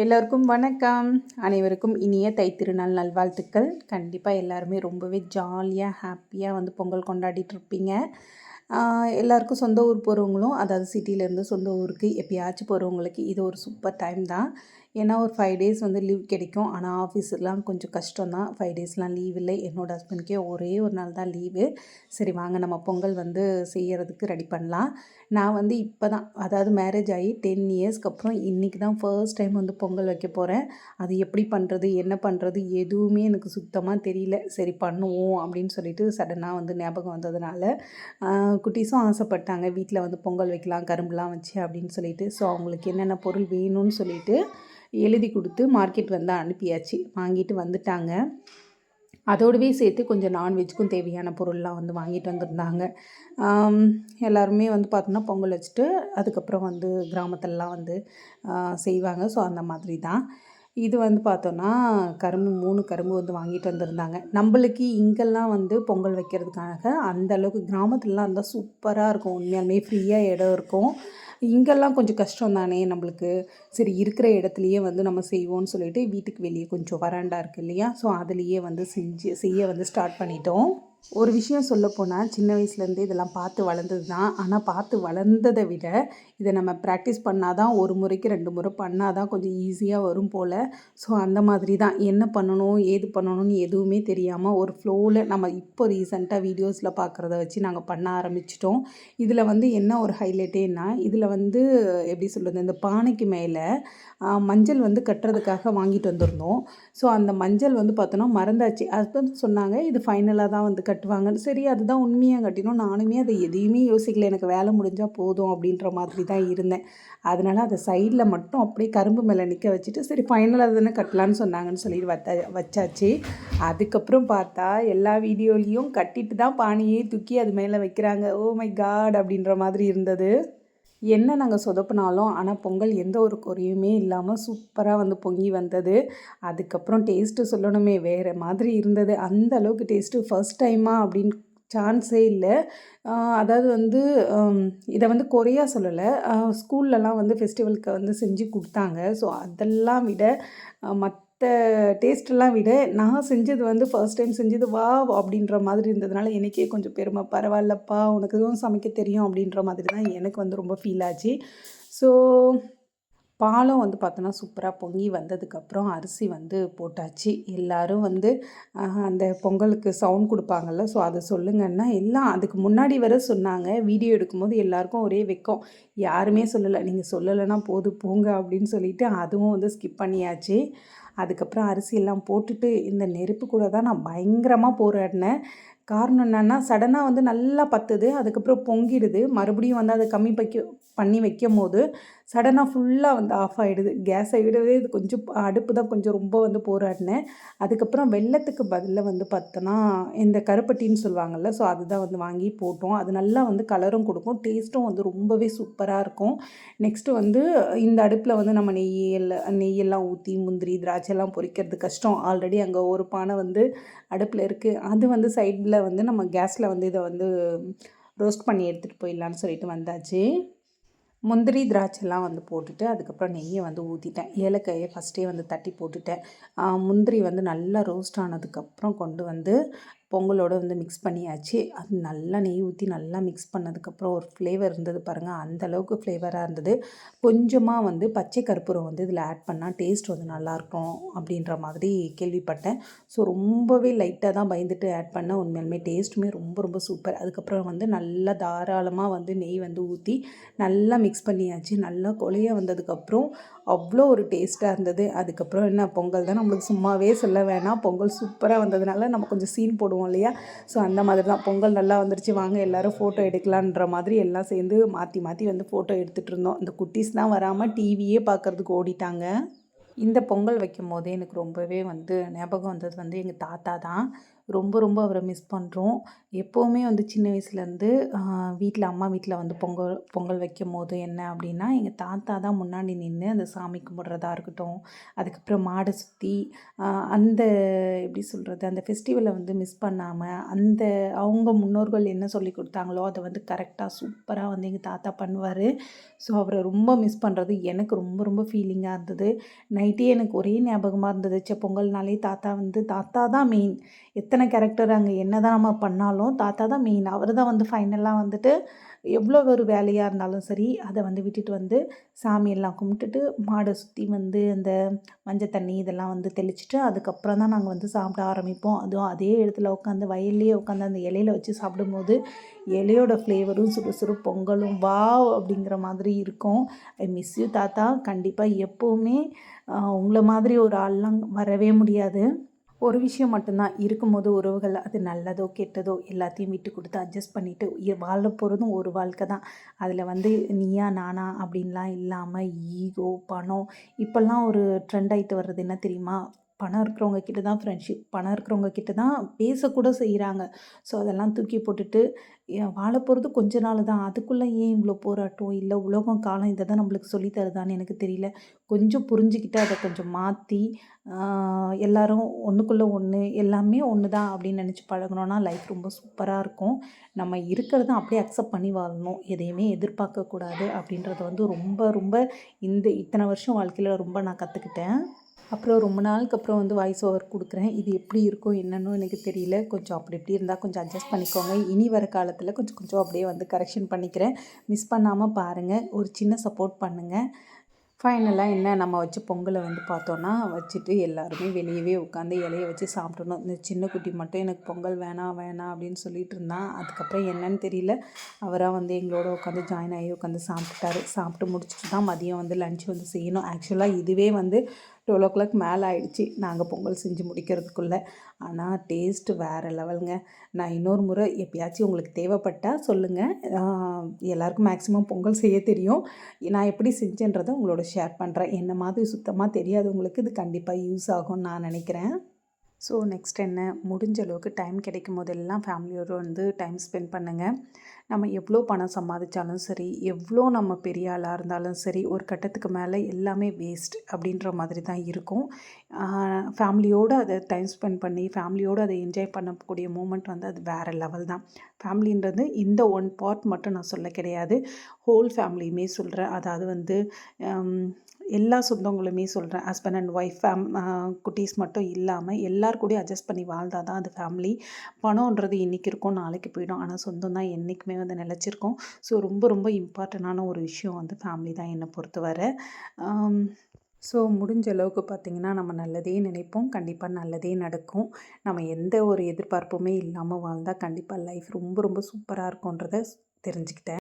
எல்லோருக்கும் வணக்கம். அனைவருக்கும் இனிய தைத்திருநாள் நல்வாழ்த்துக்கள். கண்டிப்பாக எல்லாருமே ரொம்பவே ஜாலியாக ஹாப்பியாக வந்து பொங்கல் கொண்டாடிட்டு இருப்பீங்க. எல்லாருக்கும் சொந்த ஊர் போகிறவங்களும், அதாவது சிட்டியிலேருந்து சொந்த ஊருக்கு எப்பயாச்சும் போகிறவங்களுக்கு இது ஒரு சூப்பர் டைம் தான். ஏன்னா ஒரு 5 டேஸ் வந்து லீவ் கிடைக்கும். ஆனால் ஆஃபீஸ்லாம் கொஞ்சம் கஷ்டம் தான். 5 டேஸ்லாம் லீவ் இல்லை. என்னோடய ஹஸ்பண்டுக்கே ஒரே ஒரு நாள் தான் லீவு. சரி வாங்க நம்ம பொங்கல் வந்து செய்கிறதுக்கு ரெடி பண்ணலாம். நான் வந்து இப்போ தான், அதாவது மேரேஜ் ஆகி 10 இயர்ஸ்க்கு அப்புறம் இன்றைக்கி தான் ஃபர்ஸ்ட் டைம் வந்து பொங்கல் வைக்க போகிறேன். அது எப்படி பண்ணுறது, என்ன பண்ணுறது எதுவுமே எனக்கு சுத்தமாக தெரியல. சரி பண்ணுவோம் அப்படின்னு சொல்லிட்டு சடனாக வந்து ஞாபகம் வந்ததுனால குட்டீஸும் ஆசைப்பட்டாங்க வீட்டில் வந்து பொங்கல் வைக்கலாம் கரும்புலாம் வச்சு அப்படின்னு சொல்லிட்டு. ஸோ அவங்களுக்கு என்னென்ன பொருள் வேணும்னு சொல்லிட்டு எழுதி கொடுத்து மார்க்கெட் வந்து அனுப்பியாச்சு. வாங்கிட்டு வந்துட்டாங்க. அதோடவே சேர்த்து கொஞ்சம் நான்வெஜ்ஜுக்கும் தேவையான பொருள்லாம் வந்து வாங்கிட்டு வந்திருந்தாங்க. எல்லாருமே வந்து பார்த்தோன்னா பொங்கல் வச்சுட்டு அதுக்கப்புறம் வந்து கிராமத்துலலாம் வந்து செய்வாங்க. ஸோ அந்த மாதிரி தான் இது வந்து பார்த்தோன்னா கரும்பு 3 கரும்பு வந்து வாங்கிட்டு வந்திருந்தாங்க. நம்மளுக்கு இங்கெல்லாம் வந்து பொங்கல் வைக்கிறதுக்காக அந்த அளவுக்கு கிராமத்துலலாம் இருந்தால் சூப்பராக இருக்கும். உண்மையாலுமே ஃப்ரீயாக இடம் இருக்கும். இங்கெல்லாம் கொஞ்சம் கஷ்டம் தானே நம்மளுக்கு. சரி இருக்கிற இடத்துலையே வந்து நம்ம செய்வோம்னு சொல்லிட்டு வீட்டுக்கு வெளியே கொஞ்சம் வராண்டா இருக்குது இல்லையா, ஸோ அதுலேயே வந்து செய்ய வந்து ஸ்டார்ட் பண்ணிட்டோம். ஒரு விஷயம் சொல்லப்போனால் சின்ன வயசுலேருந்தே இதெல்லாம் பார்த்து வளர்ந்தது தான். ஆனால் பார்த்து வளர்ந்ததை விட இதை நம்ம ப்ராக்டிஸ் பண்ணால் தான், ஒரு முறைக்கு 2 முறை பண்ணால் தான் கொஞ்சம் ஈஸியாக வரும் போல். ஸோ அந்த மாதிரி தான் என்ன பண்ணணும் ஏது பண்ணணும்னு எதுவுமே தெரியாமல் ஒரு ஃப்ளோவில் நம்ம இப்போ ரீசெண்டாக வீடியோஸில் பார்க்குறத வச்சு நாங்கள் பண்ண ஆரம்பிச்சிட்டோம். இதில் வந்து என்ன ஒரு ஹைலைட்டேன்னா, இதில் வந்து எப்படி சொல்கிறது, இந்த பானைக்கு மேலே மஞ்சள் வந்து கட்டுறதுக்காக வாங்கிட்டு வந்திருந்தோம். ஸோ அந்த மஞ்சள் வந்து பார்த்தோன்னா மறந்தாச்சு. ஹஸ்பண்ட் சொன்னாங்க இது ஃபைனலாக தான் வந்து கட்டுவாங்கன்னு. சரி அதுதான் உண்மையாக கட்டினோம். நானுமே அதை எதையுமே யோசிக்கல. எனக்கு வேலை முடிஞ்சால் போதும் அப்படின்ற மாதிரி தான் இருந்தேன். அதனால் அதை சைடில் மட்டும் அப்படியே கரும்பு மேலே நிற்க வச்சுட்டு சரி ஃபைனலாக தானே கட்டலான்னு சொன்னாங்கன்னு சொல்லிட்டு வச்சாச்சு. அதுக்கப்புறம் பார்த்தா எல்லா வீடியோலேயும் கட்டிட்டு தான் பானையே தூக்கி அது மேலே வைக்கிறாங்க. ஓ மை காட் அப்படின்ற மாதிரி இருந்தது. என்ன நாங்கள் சொதப்பினாலும் ஆனால் பொங்கல் எந்த ஒரு குறையுமே இல்லாமல் சூப்பராக வந்து பொங்கி வந்தது. அதுக்கப்புறம் டேஸ்ட்டு சொல்லணுமே வேறு மாதிரி இருந்தது. அந்த அளவுக்கு டேஸ்ட்டு ஃபர்ஸ்ட் டைமா அப்படின்னு சான்ஸே இல்லை. அதாவது வந்து இதை வந்து குறையா சொல்லலை. ஸ்கூல்லலாம் வந்து ஃபெஸ்டிவலுக்கு வந்து செஞ்சு கொடுத்தாங்க. ஸோ அதெல்லாம் விட மற்ற டேஸ்ட்டெல்லாம் விட நான் செஞ்சது வந்து ஃபர்ஸ்ட் டைம் செஞ்சது அப்படின்ற மாதிரி இருந்ததுனால எனக்கே கொஞ்சம் பெருமை. பரவாயில்லப்பா உனக்கு எதுவும் சமைக்க தெரியும் அப்படின்ற மாதிரி தான் எனக்கு வந்து ரொம்ப ஃபீல் ஆச்சு. ஸோ பாலும் வந்து பார்த்தோன்னா சூப்பராக பொங்கி வந்ததுக்கப்புறம் அரிசி வந்து போட்டாச்சு. எல்லோரும் வந்து அந்த பொங்கலுக்கு சவுண்ட் கொடுப்பாங்கள்ல, ஸோ அதை சொல்லுங்கன்னா எல்லாம் அதுக்கு முன்னாடி வர சொன்னாங்க. வீடியோ எடுக்கும்போது எல்லாருக்கும் ஒரே வெக்கம். யாருமே சொல்லலை. நீங்கள் சொல்லலைன்னா போங்க அப்படின்னு சொல்லிட்டு அதுவும் வந்து ஸ்கிப் பண்ணியாச்சு. அதுக்கப்புறம் அரிசியெல்லாம் போட்டுட்டு இந்த நெருப்பு கூட தான் நான் பயங்கரமாக போராடினேன். காரணம் என்னென்னா சடனாக வந்து நல்லா பற்றுது. அதுக்கப்புறம் பொங்கிடுது. மறுபடியும் வந்து அதை கம்மி பண்ணி வைக்கும்போது சடனாக ஃபுல்லாக வந்து ஆஃப் ஆகிடுது. கேஸை விடவே இது கொஞ்சம் அடுப்பு தான் கொஞ்சம் ரொம்ப வந்து போராடினேன். அதுக்கப்புறம் வெல்லத்துக்கு பதிலில் வந்து பார்த்தோன்னா இந்த கருப்பட்டின்னு சொல்லுவாங்கள்ல, ஸோ அதுதான் வந்து வாங்கி போட்டோம். அது நல்லா வந்து கலரும் கொடுக்கும். டேஸ்ட்டும் வந்து ரொம்பவே சூப்பராக இருக்கும். நெக்ஸ்ட்டு வந்து இந்த அடுப்பில் வந்து நம்ம நெய்யெல்லாம் ஊற்றி முந்திரி திராட்சைலாம் பொரிக்கிறது கஷ்டம். ஆல்ரெடி அங்கே ஒரு பானை வந்து அடுப்பில் இருக்குது. அது வந்து சைடில் வந்து நம்ம கேஸில் வந்து இதை வந்து ரோஸ்ட் பண்ணி எடுத்துகிட்டு போயிடலான்னு சொல்லிட்டு வந்தாச்சு. முந்திரி திராட்சைலாம் வந்து போட்டுட்டு அதுக்கப்புறம் நெய்யை வந்து ஊற்றிட்டேன். ஏலக்காயை ஃபஸ்ட்டே வந்து தட்டி போட்டுட்டேன். முந்திரி வந்து நல்லா ரோஸ்ட் ஆனதுக்கப்புறம் கொண்டு வந்து பொங்கலோடு வந்து மிக்ஸ் பண்ணியாச்சு. அது நல்லா நெய் ஊற்றி நல்லா மிக்ஸ் பண்ணதுக்கப்புறம் ஒரு ஃப்ளேவர் இருந்தது பாருங்கள். அந்தளவுக்கு ஃப்ளேவராக இருந்தது. கொஞ்சமாக வந்து பச்சை கற்பூரம் வந்து இதில் ஆட் பண்ணால் டேஸ்ட் வந்து நல்லாயிருக்கும் அப்படின்ற மாதிரி கேள்விப்பட்டேன். ஸோ ரொம்பவே லைட்டாக தான் பயந்துட்டு ஆட் பண்ணேன். உண்மையாலுமே டேஸ்ட்டுமே ரொம்ப ரொம்ப சூப்பர். அதுக்கப்புறம் வந்து நல்லா தாராளமாக வந்து நெய் வந்து ஊற்றி நல்லா மிக்ஸ் பண்ணியாச்சு. நல்லா கொலைய வந்ததுக்கப்புறம் அவ்வளோ ஒரு டேஸ்ட்டாக இருந்தது. அதுக்கப்புறம் என்ன பொங்கல் தான் நம்மளுக்கு சும்மாவே சொல்ல வேணாம். பொங்கல் சூப்பராக வந்ததுனால நம்ம கொஞ்சம் சீன் போடுவோம் இல்லையா, ஸோ அந்த மாதிரி தான். பொங்கல் நல்லா வந்துருச்சு வாங்க எல்லோரும் ஃபோட்டோ எடுக்கலான்ற மாதிரி எல்லாம் சேர்ந்து மாற்றி மாற்றி வந்து ஃபோட்டோ எடுத்துகிட்டு இருந்தோம். இந்த குட்டீஸ் தான் வராமல் டிவியே பார்க்குறதுக்கு ஓடிட்டாங்க. இந்த பொங்கல் வைக்கும் போதே எனக்கு ரொம்பவே வந்து ஞாபகம் வந்தது வந்து எங்கள் தாத்தா தான். ரொம்ப ரொம்ப அவரை மிஸ் பண்ணுறோம். எப்போவுமே வந்து சின்ன வயசுலேருந்து வீட்டில் அம்மா வீட்டில் வந்து பொங்கல் பொங்கல் வைக்கும்போது என்ன அப்படின்னா, எங்கள் தாத்தா தான் முன்னாடி நின்று அந்த சாமி கும்பிட்றதா இருக்கட்டும், அதுக்கப்புறம் மாடை சுற்றி அந்த எப்படி சொல்கிறது, அந்த ஃபெஸ்டிவலை வந்து மிஸ் பண்ணாமல் அந்த அவங்க முன்னோர்கள் என்ன சொல்லி கொடுத்தாங்களோ அதை வந்து கரெக்டாக சூப்பராக வந்து எங்கள் தாத்தா பண்ணுவார். ஸோ அவரை ரொம்ப மிஸ் பண்ணுறது எனக்கு ரொம்ப ரொம்ப ஃபீலிங்காக இருந்தது. நைட்டே எனக்கு ஒரே ஞாபகமாக இருந்தது. பொங்கல்னாலே தாத்தா வந்து தாத்தா தான் மெயின். எத்தனை கேரக்டர் அங்கே என்ன தான் நம்ம பண்ணாலும் தாத்தா தான் மெயின். அவர் தான் வந்து ஃபைனலாக வந்துட்டு எவ்வளோ ஒரு வேலையாக இருந்தாலும் சரி, அதை வந்து விட்டுட்டு வந்து சாமியெல்லாம் கும்பிட்டுட்டு மாடை சுற்றி வந்து அந்த மஞ்சள் தண்ணி இதெல்லாம் வந்து தெளிச்சுட்டு அதுக்கப்புறம் தான் நாங்கள் வந்து சாப்பிட ஆரம்பிப்போம். அதுவும் அதே இடத்துல உட்காந்து வயல்லேயே உட்காந்து அந்த இலையில வச்சு சாப்பிடும்போது இலையோட ஃப்ளேவரும் சுடு சுடு பொங்கலும் வாவ் அப்படிங்கிற மாதிரி இருக்கும். ஐ மிஸ் யூ தாத்தா. கண்டிப்பாக எப்போவுமே உங்களை மாதிரி ஒரு ஆள்லாம் வரவே முடியாது. ஒரு விஷயம் மட்டும்தான், இருக்கும்போது உறவுகள் அது நல்லதோ கெட்டதோ எல்லாத்தையும் விட்டு கொடுத்து அட்ஜஸ்ட் பண்ணிவிட்டு வாழ போகிறதும் ஒரு வாழ்க்கை தான். அதில் வந்து நீயா நானா அப்படின்லாம் இல்லாமல் ஈகோ பணம் இப்போல்லாம் ஒரு ட்ரெண்ட் ஆகிட்டு வர்றது என்ன தெரியுமா? பணம் இருக்கிறவங்க கிட்ட தான் ஃப்ரெண்ட்ஷிப், பணம் இருக்கிறவங்க கிட்ட தான் பேசக்கூட செய்கிறாங்க. ஸோ அதெல்லாம் தூக்கி போட்டுட்டு வாழ போகிறது கொஞ்ச நாள் தான். அதுக்குள்ளே ஏன் இவ்வளோ போராட்டம்? இல்லை உலகம் காலம் இதை தான் நம்மளுக்கு சொல்லி தருதான்னு எனக்கு தெரியல. கொஞ்சம் புரிஞ்சுக்கிட்டு அதை கொஞ்சம் மாற்றி எல்லாரும் ஒன்றுக்குள்ளே ஒன்று எல்லாமே ஒன்று தான் அப்படின்னு நினச்சி பழகுனோன்னா லைஃப் ரொம்ப சூப்பராக இருக்கும். நம்ம இருக்கிறத அப்படியே அக்செப்ட் பண்ணி வாழணும். எதையுமே எதிர்பார்க்கக்கூடாது அப்படின்றத வந்து ரொம்ப ரொம்ப இத்தனை வருஷம் வாழ்க்கையில் ரொம்ப நான் கற்றுக்கிட்டேன். அப்புறம் ரொம்ப நாளுக்கு அப்புறம் வந்து வாய்ஸ் ஓவர் கொடுக்குறேன். இது எப்படி இருக்கும் என்னன்னு எனக்கு தெரியல. கொஞ்சம் அப்படி இப்படி இருந்தால் கொஞ்சம் அட்ஜஸ்ட் பண்ணிக்கோங்க. இனி வர காலத்தில் கொஞ்சம் கொஞ்சம் அப்படியே வந்து கரெக்ஷன் பண்ணிக்கிறேன். மிஸ் பண்ணாமல் பாருங்கள். ஒரு சின்ன சப்போர்ட் பண்ணுங்கள். ஃபைனலாக என்ன நம்ம வச்சு பொங்கலை வந்து பார்த்தோன்னா வச்சுட்டு எல்லாருமே வெளியவே உட்காந்து இலைய வச்சு சாப்பிடணும். இந்த சின்ன குட்டி மட்டும் எனக்கு பொங்கல் வேணாம் வேணாம் அப்படின்னு சொல்லிட்டு இருந்தான். அதுக்கப்புறம் என்னன்னு தெரியல, அவராக வந்து எங்களோட உட்காந்து ஜாயின் ஆகி உட்காந்து சாப்பிட்டுட்டாரு. சாப்பிட்டு முடிச்சுட்டு தான் மதியம் வந்து லன்ச் வந்து செய்யணும். ஆக்சுவலாக இதுவே வந்து 12:00 மேலே ஆயிடுச்சு நாங்கள் பொங்கல் செஞ்சு முடிக்கிறதுக்குள்ளே. ஆனால் டேஸ்ட்டு வேறு லெவலுங்க. நான் இன்னொரு முறை எப்பயாச்சும் உங்களுக்கு தேவைப்பட்டால் சொல்லுங்கள். எல்லாருக்கும் மேக்ஸிமம் பொங்கல் செய்ய தெரியும். நான் எப்படி செஞ்சேன்றதை உங்களோட ஷேர் பண்ணுறேன். என்ன மாதிரி சுத்தமாக தெரியாதவங்களுக்கு இது கண்டிப்பாக யூஸ் ஆகும்னு நான் நினைக்கிறேன். ஸோ நெக்ஸ்ட் என்ன, முடிஞ்ச அளவுக்கு டைம் கிடைக்கும் போதெல்லாம் ஃபேமிலியோடு வந்து டைம் ஸ்பெண்ட் பண்ணுங்கள். நம்ம எவ்வளோ பணம் சம்பாதிச்சாலும் சரி, எவ்வளோ நம்ம பெரிய ஆளாக இருந்தாலும் சரி, ஒரு கட்டத்துக்கு மேலே எல்லாமே வேஸ்ட் அப்படின்ற மாதிரி தான் இருக்கும். ஃபேமிலியோடு அதை டைம் ஸ்பெண்ட் பண்ணி ஃபேமிலியோடு அதை என்ஜாய் பண்ணக்கூடிய மூமெண்ட் வந்து அது வேறு லெவல் தான். ஃபேமிலின்றது இந்த ஒன் பார்ட் மட்டும் நான் சொல்ல கிடையாது, ஹோல் ஃபேமிலியுமே சொல்கிறேன். அதாவது வந்து எல்லா சொந்தங்களுமே சொல்கிறேன். ஹஸ்பண்ட் அண்ட் ஒய்ஃப் குட்டீஸ் மட்டும் இல்லாமல் எல்லார் கூடயும் அட்ஜஸ்ட் பண்ணி வாழ்ந்தால் தான் அது ஃபேமிலி. பணம்ன்றது இன்றைக்கி இருக்கும் நாளைக்கு போயிடும். ஆனால் சொந்தம் தான் என்றைக்குமே வந்து நிலச்சிருக்கும். ஸோ ரொம்ப ரொம்ப இம்பார்ட்டண்டான ஒரு விஷயம் வந்து ஃபேமிலி தான் என்னை பொறுத்தவரை. ஸோ முடிஞ்ச அளவுக்கு பார்த்திங்கன்னா நம்ம நல்லதே நினைப்போம், கண்டிப்பாக நல்லதே நடக்கும். நம்ம எந்த ஒரு எதிர்பார்ப்புமே இல்லாமல் வாழ்ந்தால் கண்டிப்பாக லைஃப் ரொம்ப ரொம்ப சூப்பராக இருக்கும்ன்றத தெரிஞ்சுக்கிட்டேன்.